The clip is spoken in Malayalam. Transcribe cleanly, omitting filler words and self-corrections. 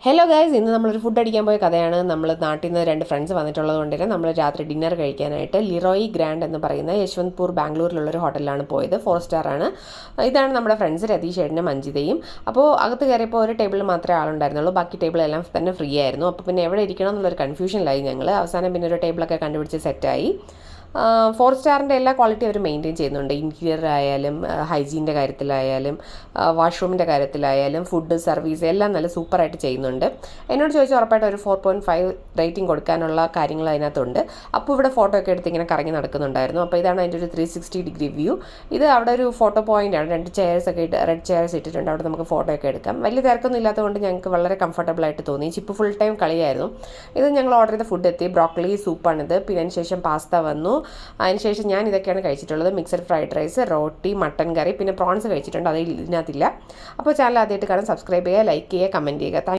ഹലോ ഗൈസ്, ഇന്ന് നമ്മളൊരു ഫുഡ് അടിക്കാൻ പോയ കഥയാണ്. നമ്മൾ നാട്ടിൽ നിന്ന് 2 ഫ്രണ്ട്സ് വന്നിട്ടുള്ളത് കൊണ്ട് തന്നെ നമ്മൾ രാത്രി ഡിന്നർ കഴിക്കാനായിട്ട് ലിറോയി ഗ്രാൻഡ് എന്ന് പറയുന്ന യശ്വന്ത്പൂർ ബാംഗ്ലൂരിലുള്ളൊരു ഹോട്ടലിലാണ് പോയത്. 4 സ്റ്റാർ ആണ്. ഇതാണ് നമ്മുടെ ഫ്രണ്ട്സ് രതീഷ് ഏട്ടനും മഞ്ജിതയും. അപ്പോൾ അകത്ത് കയറിയപ്പോൾ ഒരു ടേബിളിൽ മാത്രമേ ആളുണ്ടായിരുന്നുള്ളൂ, ബാക്കി ടേബിളെല്ലാം തന്നെ ഫ്രീ ആയിരുന്നു. അപ്പോൾ പിന്നെ എവിടെ ഇരിക്കണം എന്നുള്ളൊരു കൺഫ്യൂഷനിലായി ഞങ്ങൾ. അവസാനം പിന്നെ ഒരു ടേബിളൊക്കെ കണ്ടുപിടിച്ച് സെറ്റായി. 4 സ്റ്റാറിൻ്റെ എല്ലാ ക്വാളിറ്റി അവർ മെയിൻറ്റെയിൻ ചെയ്യുന്നുണ്ട്. ഇൻറ്റീരിയർ ആയാലും ഹൈജീൻ്റെ കാര്യത്തിലായാലും വാഷ്റൂമിൻ്റെ കാര്യത്തിലായാലും ഫുഡ് സർവീസ് എല്ലാം നല്ല സൂപ്പറായിട്ട് ചെയ്യുന്നുണ്ട്. എന്നോട് ചോദിച്ചാൽ ഉറപ്പായിട്ട് ഒരു 4.5 റേറ്റിംഗ് കൊടുക്കാനുള്ള കാര്യങ്ങൾ അതിനകത്തുണ്ട്. അപ്പോൾ ഇവിടെ ഫോട്ടോ ഒക്കെ എടുത്ത് ഇങ്ങനെ കറങ്ങി നടക്കുന്നുണ്ടായിരുന്നു. അപ്പോൾ ഇതാണ് അതിൻ്റെ ഒരു 360 ഡിഗ്രി വ്യൂ. ഇത് അവിടെ ഒരു ഫോട്ടോ പോയിൻ്റാണ്. 2 ചെയർസ് ഒക്കെ ഇട്ട് റെഡ് ചെയർസ് ഇട്ടിട്ടുണ്ട്. അവിടെ നമുക്ക് ഫോട്ടോ ഒക്കെ എടുക്കാം. വലിയ തിരക്കൊന്നും ഇല്ലാത്തതുകൊണ്ട് ഞങ്ങൾക്ക് വളരെ കംഫർട്ടബിൾ ആയിട്ട് തോന്നി. ചിപ്പ് ഫുൾ ടൈം കളിയായിരുന്നു. ഇത് ഞങ്ങൾ ഓർഡർ ചെയ്ത ഫുഡ് എത്തി. ബ്രോക്കലി സൂപ്പാണിത്. പിന്നെ അതിന് ശേഷം പാസ്ത വന്നു. അതിനുശേഷം ഞാൻ ഇതൊക്കെയാണ് കഴിച്ചിട്ടുള്ളത്: മിക്സഡ് ഫ്രൈഡ് റൈസ്, റോട്ടി, മട്ടൻ കറി, പിന്നെ പ്രോൺസ് കഴിച്ചിട്ടുണ്ട്. അത് ഇതിനകത്തില്ല. അപ്പോൾ ചാനൽ ആദ്യമായിട്ട് കാണാൻ സബ്സ്ക്രൈബ് ചെയ്യുക, ലൈക്ക് ചെയ്യുക, കമൻറ്റ് ചെയ്യുക.